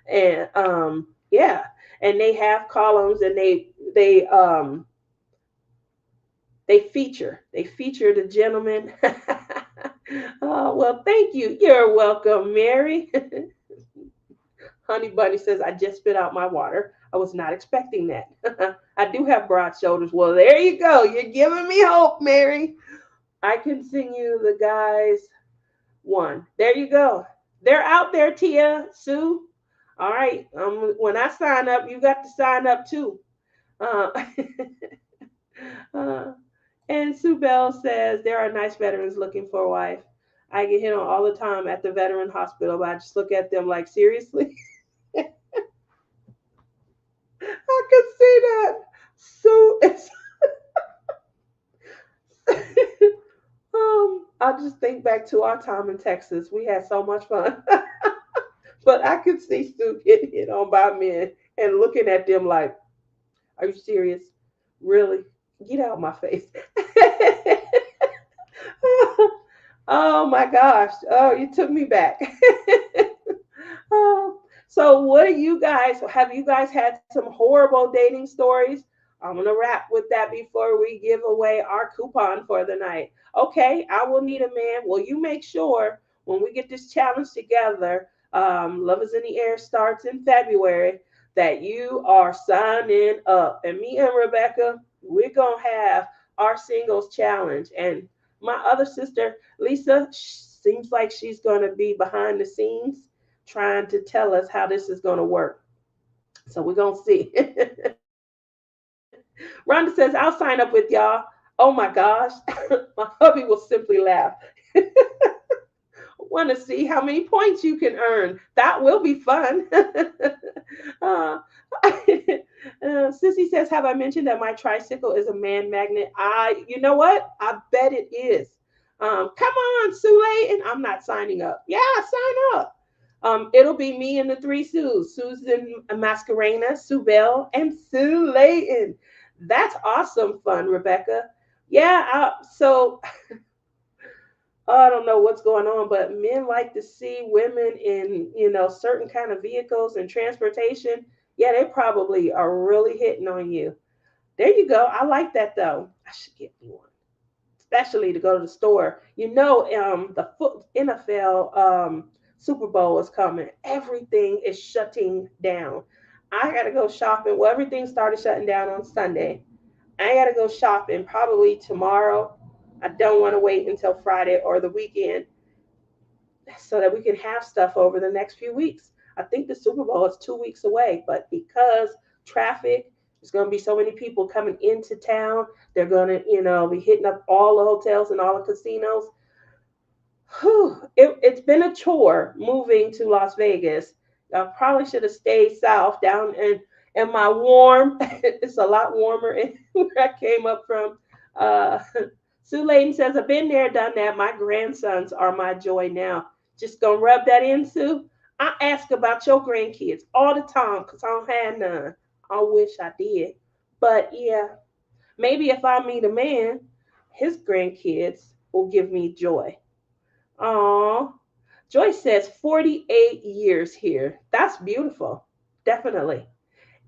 And yeah, and they have columns and they feature the gentleman. Oh, well, thank you. You're welcome, Mary. Honey Bunny says, I just spit out my water. I was not expecting that. I do have broad shoulders. Well, there you go. You're giving me hope, Mary. I can sing you the guys one. There you go. They're out there, Tia, Sue. All right. When I sign up, you got to sign up too. Uh, uh, and Sue Bell says there are nice veterans looking for a wife. I get hit on all the time at the veteran hospital, but I just look at them like, seriously? I could see that. Sue is. I just think back to our time in Texas. We had so much fun. But I could see Sue getting hit on by men and looking at them like, are you serious? Really? Get out of my face. Oh my gosh. Oh, you took me back. Oh, so what do you guys have you guys had some horrible dating stories? I'm gonna wrap with that before we give away our coupon for the night. Okay, I will need a man. Will you make sure when we get this challenge together, Love is in the Air starts in February, that you are signing up. And me and Rebecca, we're gonna have our singles challenge. And my other sister, Lisa, seems like she's gonna be behind the scenes trying to tell us how this is gonna work. So we're gonna see. Rhonda says, I'll sign up with y'all. Oh my gosh. My hubby will simply laugh. Want to see how many points you can earn. That will be fun. uh, Sissy says, have I mentioned that my tricycle is a man magnet? You know what? I bet it is. Come on, Sule, and I'm not signing up. Yeah, sign up. It'll be me and the three Sues, Susan Mascarena, Sue Bell, and Sue Layton. That's awesome fun, Rebecca. Yeah, so I don't know what's going on, but men like to see women in, certain kind of vehicles and transportation. Yeah, they probably are really hitting on you. There you go. I like that though. I should get me one, especially to go to the store. The NFL Super Bowl is coming. Everything is shutting down. I gotta go shopping. Well, everything started shutting down on Sunday. I gotta go shopping probably tomorrow. I don't want to wait until Friday or the weekend so that we can have stuff over the next few weeks. I think the Super Bowl is 2 weeks away, but because traffic, there's going to be so many people coming into town, they're going to, be hitting up all the hotels and all the casinos. It's been a chore moving to Las Vegas. I probably should have stayed south down in my warm. It's a lot warmer in where I came up from. Uh, Sue Layton says, I've been there, done that. My grandsons are my joy now. Just gonna rub that in, Sue. I ask about your grandkids all the time because I don't have none. I wish I did. But yeah, maybe if I meet a man, his grandkids will give me joy. Aw. Joyce says 48 years here. That's beautiful. Definitely.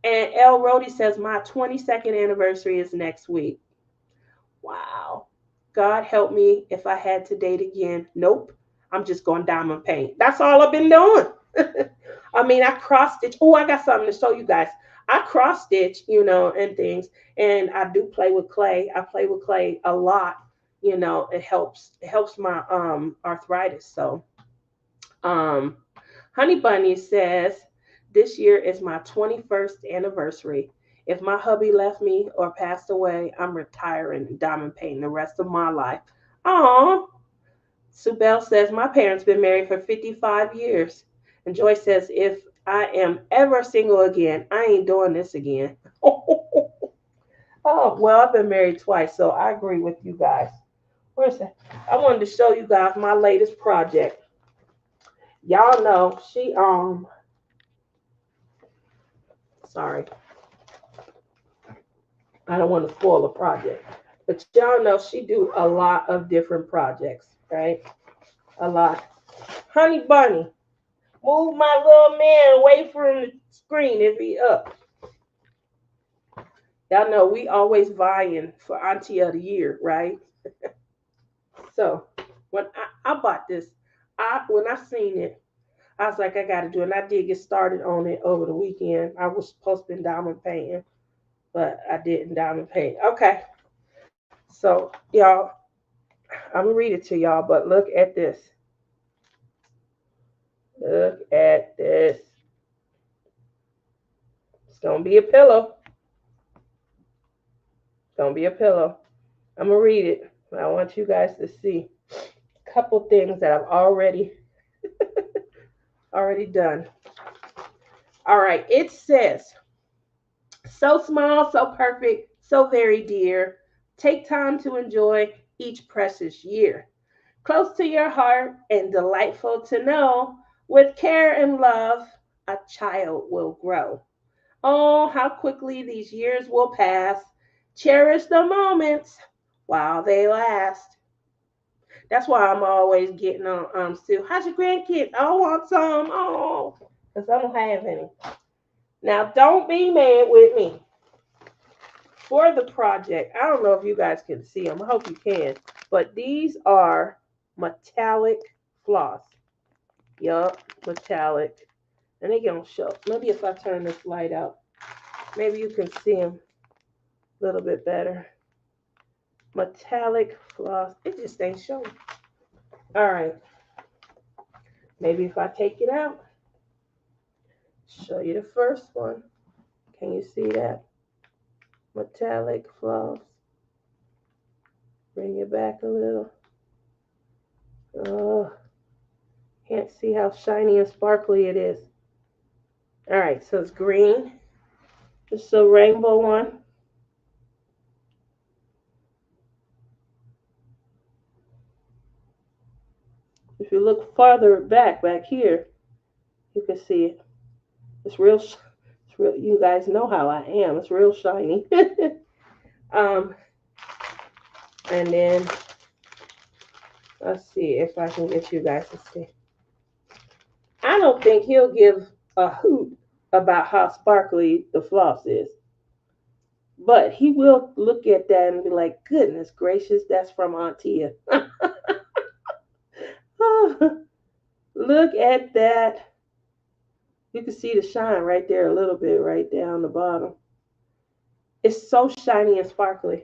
And El Rody says my 22nd anniversary is next week. Wow. God help me if I had to date again. Nope. I'm just going diamond paint. That's all I've been doing. I mean, I cross stitch. Oh, I got something to show you guys. I cross stitch, and things. And I do play with clay. I play with clay a lot. It helps my arthritis. So um Honey Bunny says this year is my 21st anniversary. If my hubby left me or passed away, I'm retiring and diamond painting the rest of my life. Aw. Sue Bell says my parents been married for 55 years. And Joyce says if I am ever single again, I ain't doing this again. Oh, well, I've been married twice, so I agree with you guys. Where's that? I wanted to show you guys my latest project. Y'all know sorry, I don't want to spoil the project. But y'all know she do a lot of different projects, right? A lot. Honey Bunny, move my little man away from the screen if he up. Y'all know we always vying for Auntie of the Year, right? So when I bought this, when I seen it, I was like, I gotta do it. And I did get started on it over the weekend. I was supposed to be diamond painting, but I didn't diamond paint. Okay. So y'all, I'm gonna read it to y'all, but look at this. Look at this. It's going to be a pillow. It's going to be a pillow. I'm going to read it. I want you guys to see a couple things that I've already done. All right. It says, so small, so perfect, so very dear. Take time to enjoy each precious year. Close to your heart and delightful to know, with care and love, a child will grow. Oh, how quickly these years will pass. Cherish the moments while they last. That's why I'm always getting on Sue. How's your grandkids? I want some. Oh, because I don't have any. Now, don't be mad with me. For the project, I don't know if you guys can see them. I hope you can. But these are metallic floss. Yup, metallic. And they gonna show. Maybe if I turn this light out, maybe you can see them a little bit better. Metallic floss. It just ain't showing. All right. Maybe if I take it out, show you the first one. Can you see that? Metallic floss. Bring it back a little. Oh, can't see how shiny and sparkly it is. All right, so it's green. This is a rainbow one. If you look farther back here, you can see it. It's real. It's real. You guys know how I am. It's real shiny. um, and then let's see if I can get you guys to see. I don't think he'll give a hoot about how sparkly the floss is. But he will look at that and be like, goodness gracious, that's from Auntia. Look at that. You can see the shine right there a little bit, right down the bottom. It's so shiny and sparkly.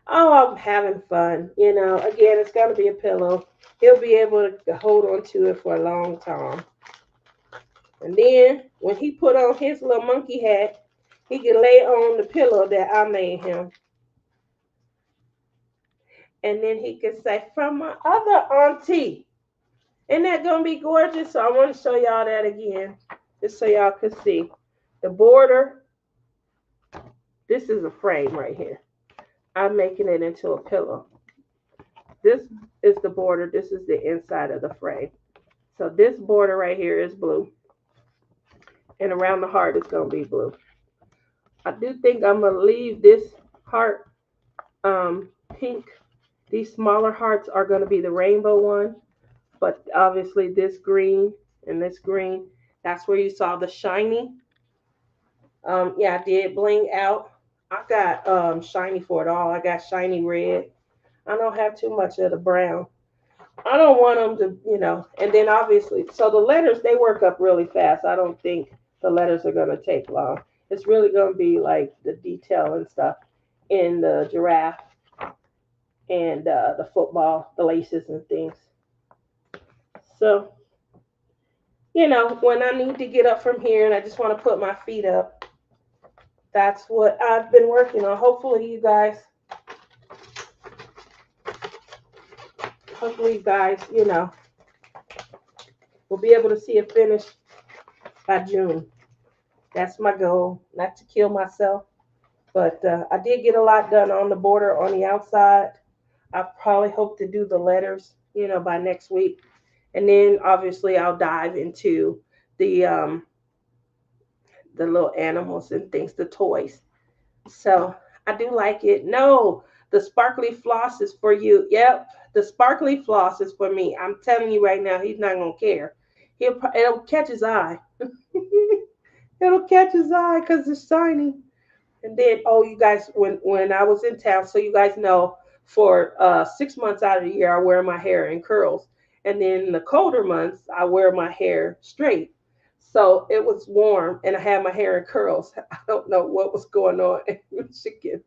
Oh, I'm having fun. Again, it's going to be a pillow. He'll be able to hold on to it for a long time. And then when he put on his little monkey hat, he can lay on the pillow that I made him. And then he can say, from my other auntie. Isn't that going to be gorgeous? So I want to show y'all that again, just so y'all can see. The border, this is a frame right here. I'm making it into a pillow. This is the border. This is the inside of the frame. So this border right here is blue. And around the heart is going to be blue. I do think I'm going to leave this heart pink. These smaller hearts are going to be the rainbow one. But obviously this green and this green, that's where you saw the shiny. Yeah, I did bling out. I got shiny for it all. I got shiny red. I don't have too much of the brown. I don't want them to. And then obviously, so the letters, they work up really fast. I don't think the letters are going to take long. It's really going to be like the detail and stuff in the giraffe and the football, the laces and things. So, when I need to get up from here and I just want to put my feet up, that's what I've been working on. Hopefully you guys, will be able to see it finished by June. That's my goal, not to kill myself. But I did get a lot done on the border on the outside. I probably hope to do the letters, by next week. And then obviously I'll dive into the little animals and things, the toys. So I do like it. No, the sparkly floss is for you. Yep, the sparkly floss is for me. I'm telling you right now, he's not gonna care. It'll catch his eye. It'll catch his eye because it's shiny. And then, oh, you guys, when I was in town, so you guys know, for 6 months out of the year, I wear my hair in curls. And then in the colder months, I wear my hair straight. So it was warm and I had my hair in curls. I don't know what was going on in Michigan.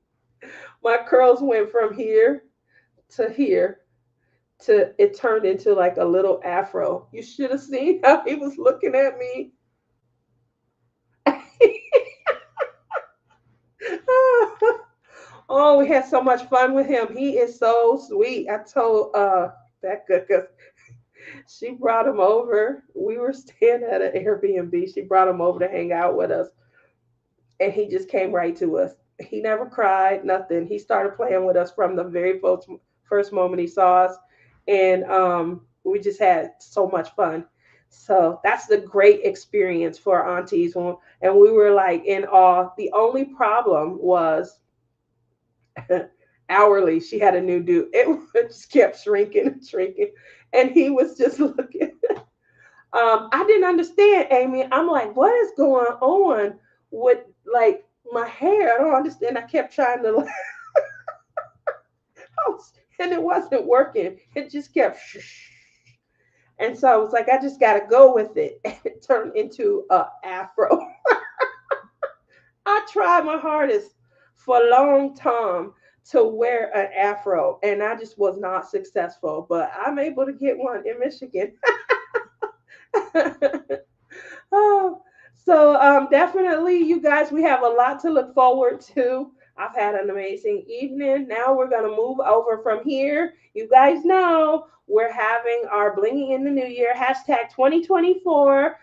My curls went from here to here it turned into like a little afro. You should have seen how he was looking at me. Oh, we had so much fun with him. He is so sweet. I told that good because she brought him over. We were staying at an Airbnb. She brought him over to hang out with us, and he just came right to us. He never cried, nothing. He started playing with us from the very first moment he saw us, and we just had so much fun. So that's the great experience for aunties, and we were like in awe. The only problem was hourly she had a new dude. It just kept shrinking and shrinking, and he was just looking. I didn't understand, Amy. I'm like, what is going on with like my hair? I don't understand. I kept trying to like, and it wasn't working. It just kept shh. And so I was like, I just got to go with it. And it turned into a afro. I tried my hardest for a long time to wear an afro, and I just was not successful. But I'm able to get one in Michigan. Oh, so definitely, you guys, we have a lot to look forward to. I've had an amazing evening. Now we're going to move over from here. You guys know we're having our Blinging in the New Year hashtag 2024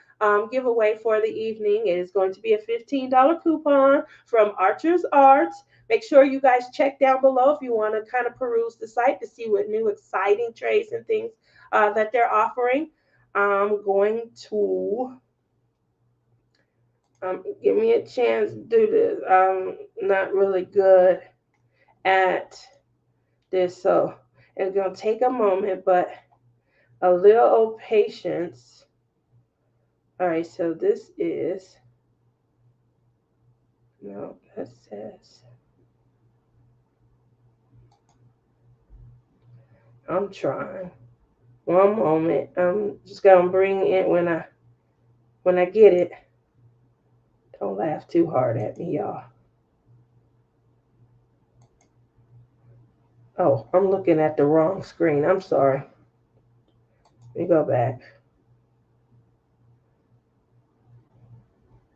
giveaway for the evening. It is going to be a $15 coupon from Archer's Arts. Make sure you guys check down below if you want to kind of peruse the site to see what new exciting trays and things that they're offering. I'm going to give me a chance to do this. I'm not really good at this, so it's gonna take a moment, but a little old patience. All right, so this is no, that says I'm trying. One moment. I'm just gonna bring it when I get it. Don't laugh too hard at me, y'all. Oh, I'm looking at the wrong screen. I'm sorry. Let me go back.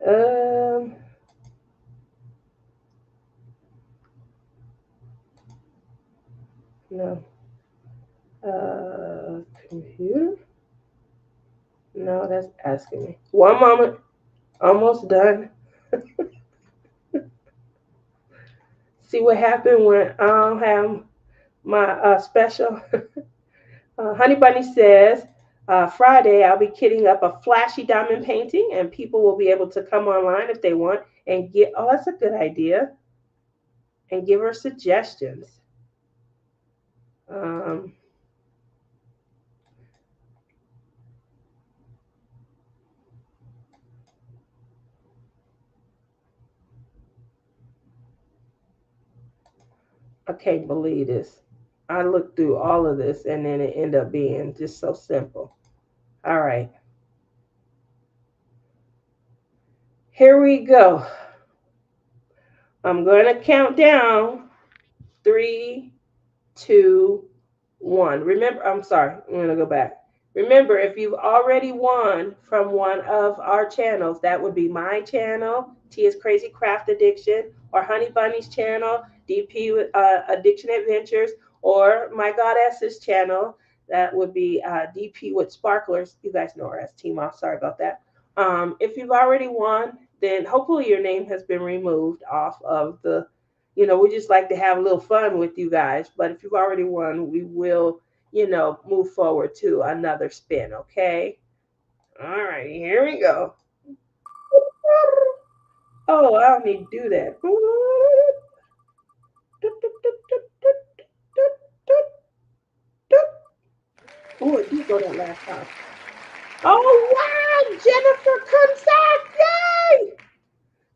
Um, no. Computer? No, that's asking me. One moment. Almost done. See what happened when I don't have my special. Honey Bunny says, Friday I'll be kitting up a flashy diamond painting, and people will be able to come online if they want and get. Oh, that's a good idea. And give her suggestions. Um, I can't believe this. I looked through all of this, and then it ended up being just so simple. All right. Here we go. I'm going to count down 3, 2, 1. Remember, I'm sorry, I'm going to go back. Remember, if you've already won from one of our channels, that would be my channel, Tia's Crazy Craft Addiction, or Honey Bunny's channel, DP Addiction Adventures, or my Goddess's channel, that would be DP with Sparklers. You guys know her as Tima. Sorry about that. If you've already won, then hopefully your name has been removed off of the, we just like to have a little fun with you guys. But if you've already won, we will, move forward to another spin, okay? All right, here we go. Oh, I don't need to do that. Oh, it did go that last time. Oh, wow, Jennifer comes back. Yay!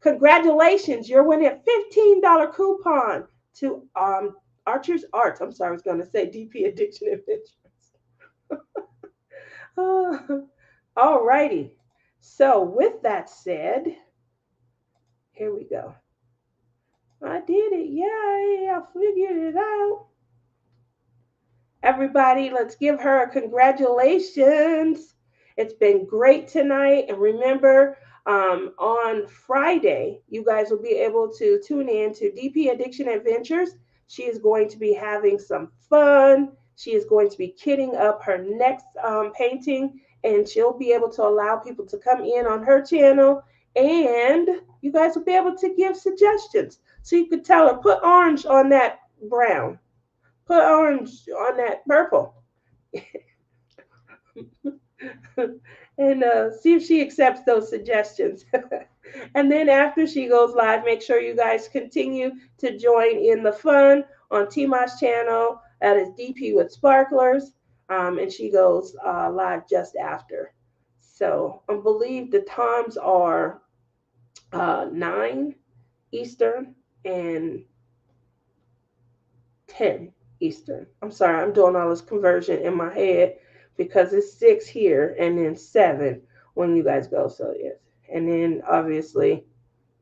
Congratulations, you're winning a $15 coupon to Archer's Arts. I'm sorry, I was going to say DP Addiction Adventures. All righty. So, with that said, here we go. I did it. Yay, I figured it out. Everybody, let's give her a congratulations. It's been great tonight. And remember, on Friday, you guys will be able to tune in to DP Addiction Adventures. She is going to be having some fun. She is going to be kitting up her next painting, and she'll be able to allow people to come in on her channel. And you guys will be able to give suggestions. So you could tell her, put orange on that brown, put orange on that purple, and see if she accepts those suggestions. And then after she goes live, make sure you guys continue to join in the fun on Tima's channel. That is DP with Sparklers. And she goes live just after. So I believe the times are 9 Eastern and 10 Eastern. I'm sorry, I'm doing all this conversion in my head because it's 6 here and then 7 when you guys go. So, yes. And then obviously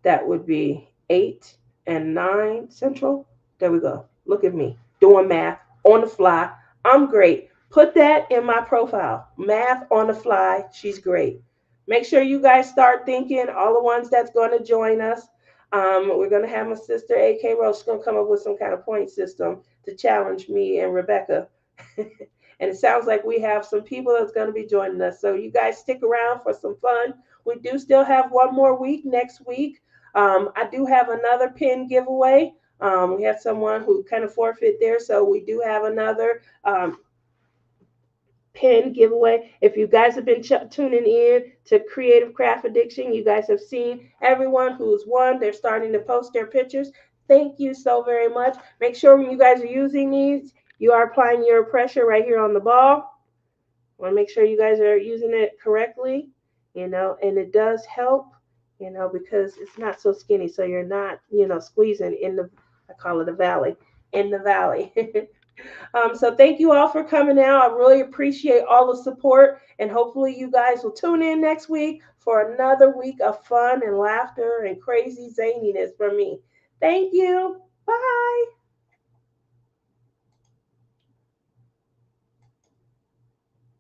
that would be 8 and 9 Central. There we go. Look at me doing math on the fly. I'm great. Put that in my profile. Math on the fly. She's great. Make sure you guys start thinking, all the ones that's going to join us. We're going to have my sister, AK Rose, going to come up with some kind of point system to challenge me and Rebecca. And it sounds like we have some people that's going to be joining us. So you guys stick around for some fun. We do still have one more week next week. I do have another pin giveaway. We have someone who kind of forfeit there. So we do have another pin giveaway. If you guys have been tuning in to Creative Craft Addiction, you guys have seen everyone who's won. They're starting to post their pictures. Thank you so very much. Make sure when you guys are using these, you are applying your pressure right here on the ball. Want to make sure you guys are using it correctly, and it does help, because it's not so skinny. So you're not, squeezing in the, I call it a valley, in the valley. So thank you all for coming out. I really appreciate all the support, and hopefully you guys will tune in next week for another week of fun and laughter and crazy zaniness from me. Thank you. Bye.